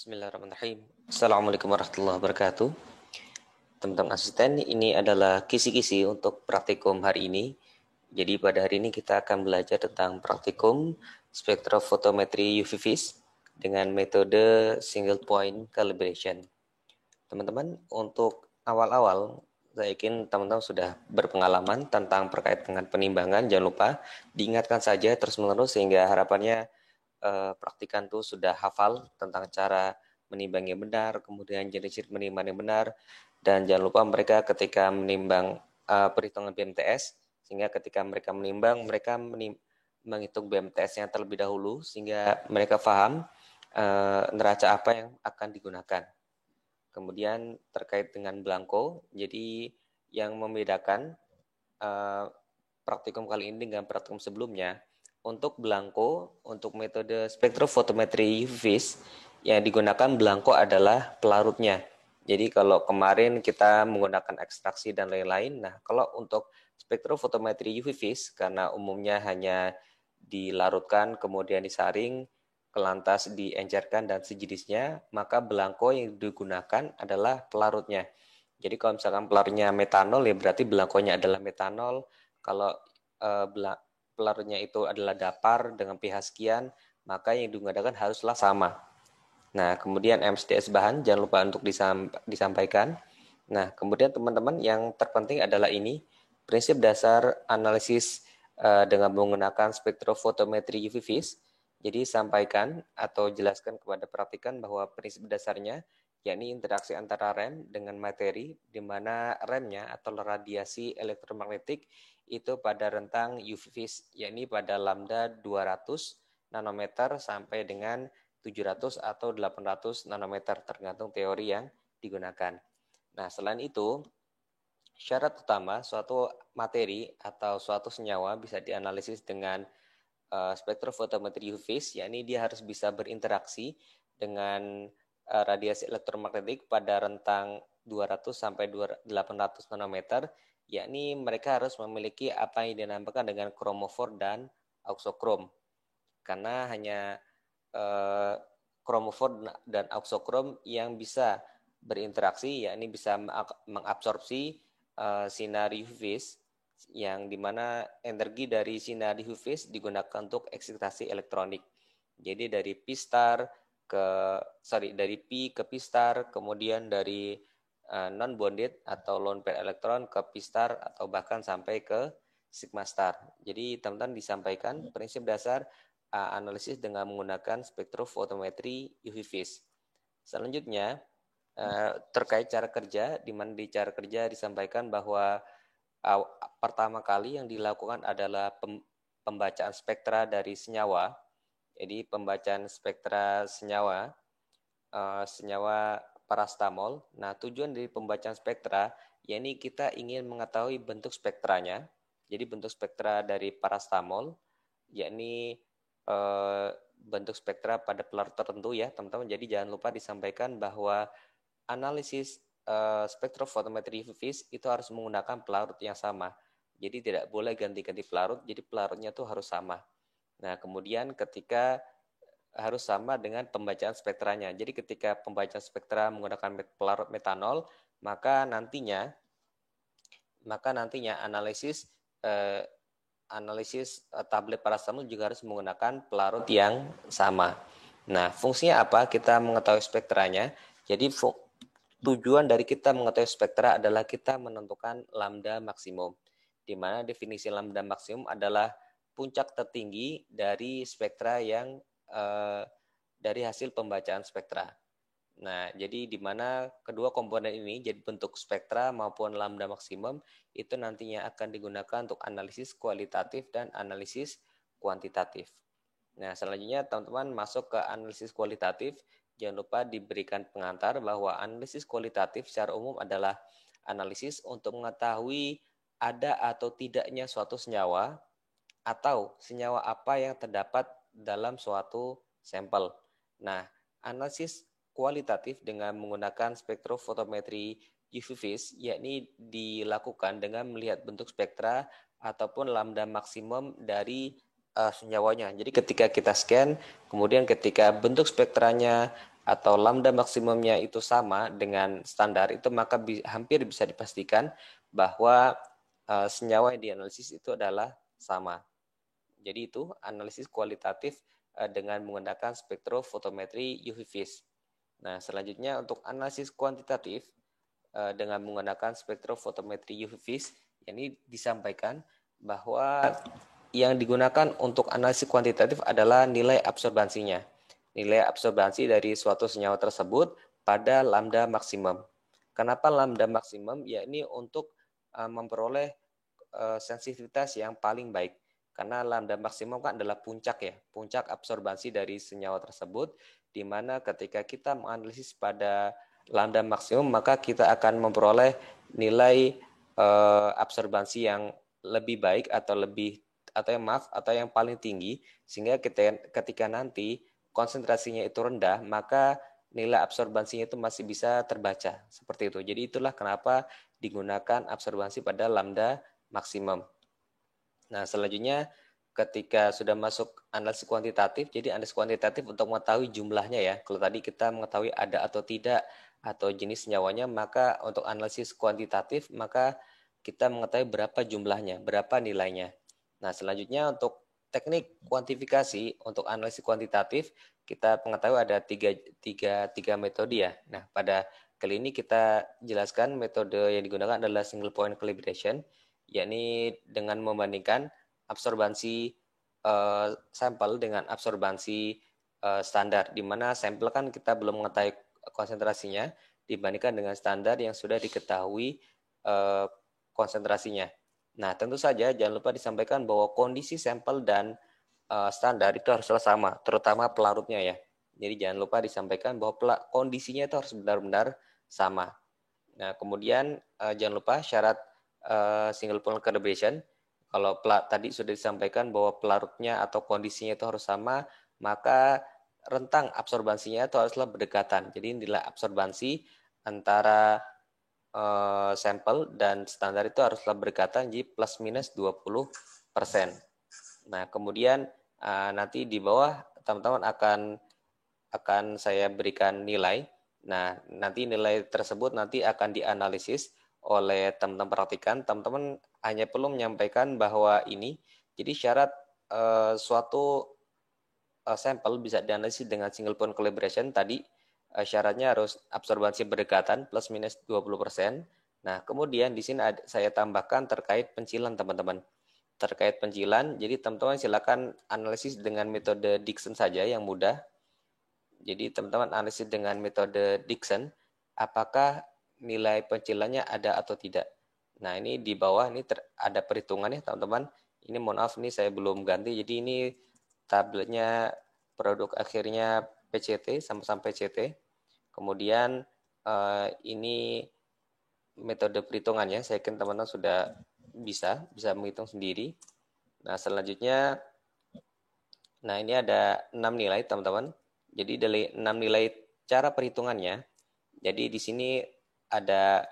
Bismillahirrahmanirrahim. Assalamualaikum warahmatullahi wabarakatuh. Teman-teman asisten, ini adalah kisi-kisi untuk praktikum hari ini. Jadi pada hari ini kita akan belajar tentang praktikum spektrofotometri UV vis dengan metode single point calibration. Teman-teman, untuk awal-awal, saya yakin teman-teman sudah berpengalaman tentang terkait dengan penimbangan. Jangan lupa diingatkan saja terus-menerus sehingga harapannya praktikan tuh sudah hafal tentang cara menimbang yang benar, kemudian jenis menimbang yang benar, dan jangan lupa mereka ketika menimbang perhitungan BMTS, sehingga ketika mereka menimbang, mereka menghitung BMTS-nya terlebih dahulu, sehingga mereka paham neraca apa yang akan digunakan. Kemudian terkait dengan belangko, jadi yang membedakan praktikum kali ini dengan praktikum sebelumnya, untuk belangko, untuk metode spektrofotometri UV vis, yang digunakan belangko adalah pelarutnya. Jadi kalau kemarin kita menggunakan ekstraksi dan lain-lain, nah kalau untuk spektrofotometri UV vis, karena umumnya hanya dilarutkan, kemudian disaring, kelantas diencerkan dan sejenisnya, maka belangko yang digunakan adalah pelarutnya. Jadi kalau misalkan pelarutnya metanol, ya berarti belangkonya adalah metanol. Kalau pelarutnya itu adalah dapar dengan pH sekian, maka yang digunakan haruslah sama. Nah, kemudian MSDS bahan jangan lupa untuk disampaikan. Nah, kemudian teman-teman yang terpenting adalah ini, prinsip dasar analisis dengan menggunakan spektrofotometri UV vis. Jadi sampaikan atau jelaskan kepada praktikan bahwa prinsip dasarnya yakni interaksi antara rem dengan materi, di mana remnya atau radiasi elektromagnetik itu pada rentang UV vis, yakni pada lambda 200 nanometer sampai dengan 700 atau 800 nanometer, tergantung teori yang digunakan. Nah, selain itu, syarat utama suatu materi atau suatu senyawa bisa dianalisis dengan spektrofotometri UV vis, yakni dia harus bisa berinteraksi dengan radiasi elektromagnetik pada rentang 200 sampai 800 nanometer, yakni mereka harus memiliki apa yang dinamakan dengan kromofor dan auxokrom. Karena hanya kromofor dan auxokrom yang bisa berinteraksi, yakni bisa mengabsorpsi sinar UV vis, yang dimana energi dari sinar UV vis digunakan untuk eksitasi elektronik. Jadi dari dari P ke P star, kemudian dari non bonded atau lone pair elektron ke P star, atau bahkan sampai ke sigma star. Jadi teman-teman disampaikan prinsip dasar analisis dengan menggunakan spektrofotometri UV vis. Selanjutnya terkait cara kerja, di mana di cara kerja disampaikan bahwa pertama kali yang dilakukan adalah pembacaan spektra dari senyawa. Jadi pembacaan spektra senyawa parastamol. Nah, tujuan dari pembacaan spektra, yakni kita ingin mengetahui bentuk spektranya. Jadi bentuk spektra dari parastamol, yakni bentuk spektra pada pelarut tertentu ya, teman-teman. Jadi jangan lupa disampaikan bahwa analisis spektrofotometri UV vis itu harus menggunakan pelarut yang sama. Jadi tidak boleh ganti-ganti pelarut, jadi pelarutnya itu harus sama. Nah, kemudian ketika harus sama dengan pembacaan spektranya. Jadi ketika pembacaan spektra menggunakan pelarut metanol, maka nantinya analisis tablet parastamol juga harus menggunakan pelarut yang sama. Nah, fungsinya apa? Kita mengetahui spektranya. Jadi tujuan dari kita mengetahui spektra adalah kita menentukan lambda maksimum, di mana definisi lambda maksimum adalah puncak tertinggi dari spektra yang dari hasil pembacaan spektra. Nah, jadi di mana kedua komponen ini, jadi bentuk spektra maupun lambda maksimum, itu nantinya akan digunakan untuk analisis kualitatif dan analisis kuantitatif. Nah, selanjutnya teman-teman masuk ke analisis kualitatif. Jangan lupa diberikan pengantar bahwa analisis kualitatif secara umum adalah analisis untuk mengetahui ada atau tidaknya suatu senyawa atau senyawa apa yang terdapat dalam suatu sampel. Nah, analisis kualitatif dengan menggunakan spektrofotometri UV vis, yakni dilakukan dengan melihat bentuk spektra ataupun lambda maksimum dari senyawanya. Jadi ketika kita scan, kemudian ketika bentuk spektranya atau lambda maksimumnya itu sama dengan standar, itu maka hampir bisa dipastikan bahwa senyawa yang dianalisis itu adalah sama. Jadi itu analisis kualitatif dengan menggunakan spektrofotometri UV vis. Nah, selanjutnya untuk analisis kuantitatif dengan menggunakan spektrofotometri UV vis, ini disampaikan bahwa yang digunakan untuk analisis kuantitatif adalah nilai absorbansinya. Nilai absorbansi dari suatu senyawa tersebut pada lambda maksimum. Kenapa lambda maksimum? Ya ini untuk memperoleh sensitivitas yang paling baik. Karena lambda maksimum kan adalah puncak ya, puncak absorbansi dari senyawa tersebut, di mana ketika kita menganalisis pada lambda maksimum, maka kita akan memperoleh nilai absorbansi yang lebih baik atau yang paling tinggi, sehingga ketika nanti konsentrasinya itu rendah, maka nilai absorbansinya itu masih bisa terbaca seperti itu. Jadi itulah kenapa digunakan absorbansi pada lambda maksimum. Nah, selanjutnya ketika sudah masuk analisis kuantitatif, jadi analisis kuantitatif untuk mengetahui jumlahnya ya. Kalau tadi kita mengetahui ada atau tidak atau jenis senyawanya, maka untuk analisis kuantitatif maka kita mengetahui berapa jumlahnya, berapa nilainya. Nah, selanjutnya untuk teknik kuantifikasi untuk analisis kuantitatif, kita mengetahui ada tiga metode ya. Nah, pada kali ini kita jelaskan metode yang digunakan adalah single point calibration, yakni dengan membandingkan absorbansi sampel dengan absorbansi standar, di mana sampel kan kita belum mengetahui konsentrasinya dibandingkan dengan standar yang sudah diketahui konsentrasinya. Nah, tentu saja jangan lupa disampaikan bahwa kondisi sampel dan standar itu haruslah sama, terutama pelarutnya ya. Jadi jangan lupa disampaikan bahwa kondisinya itu harus benar-benar sama. Nah, kemudian jangan lupa syarat single point calibration. Kalau tadi sudah disampaikan bahwa pelarutnya atau kondisinya itu harus sama, maka rentang absorbansinya itu haruslah berdekatan. Jadi nilai absorbansi antara sampel dan standar itu haruslah berdekatan, jadi plus minus 20%. Nah, kemudian nanti di bawah teman-teman akan saya berikan nilai. Nah, nanti nilai tersebut nanti akan dianalisis oleh teman-teman praktikan. Teman-teman hanya perlu menyampaikan bahwa ini, jadi syarat suatu sampel bisa dianalisis dengan single point calibration tadi, syaratnya harus absorbansi berdekatan plus minus 20%. Nah, kemudian di sini saya tambahkan terkait pencilan teman-teman. Terkait pencilan, jadi teman-teman silakan analisis dengan metode Dickson saja yang mudah. Jadi teman-teman analisis dengan metode Dickson, apakah nilai pencilannya ada atau tidak. Nah, ini di bawah ini ada perhitungannya teman-teman. Ini mohon maaf, ini saya belum ganti. Jadi ini tabelnya produk akhirnya PCT sama PCT. Kemudian ini metode perhitungannya. Saya yakin teman-teman sudah bisa menghitung sendiri. Nah, selanjutnya, nah ini ada 6 nilai teman-teman. Jadi dari 6 nilai cara perhitungannya, jadi di sini ada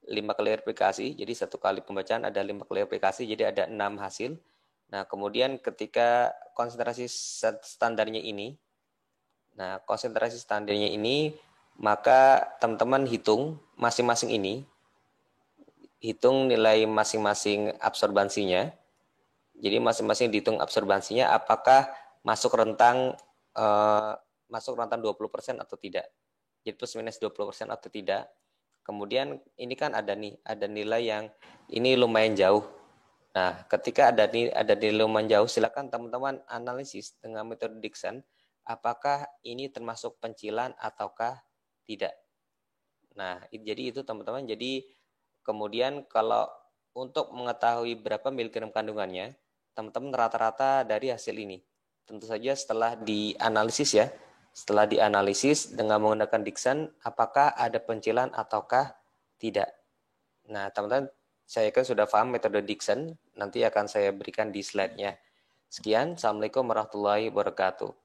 5 kali replikasi, jadi satu kali pembacaan ada 5 kali replikasi, jadi ada 6 hasil. Nah, kemudian ketika konsentrasi standarnya ini, maka teman-teman hitung masing-masing ini, hitung nilai masing-masing absorbansinya. Jadi masing-masing dihitung absorbansinya apakah masuk rentang 20% atau tidak. Jadi plus minus 20% atau tidak. Kemudian ini kan ada nilai yang ini lumayan jauh. Nah, ketika ada nilai lumayan jauh, silakan teman-teman analisis dengan metode Dickson apakah ini termasuk pencilan ataukah tidak. Nah, jadi itu teman-teman. Jadi kemudian kalau untuk mengetahui berapa miligram kandungannya, teman-teman rata-rata dari hasil ini. Tentu saja setelah dianalisis ya, setelah dianalisis dengan menggunakan Dickson, apakah ada pencilan ataukah tidak. Nah, teman-teman, saya kan sudah paham metode Dickson, nanti akan saya berikan di slide-nya. Sekian, Assalamualaikum warahmatullahi wabarakatuh.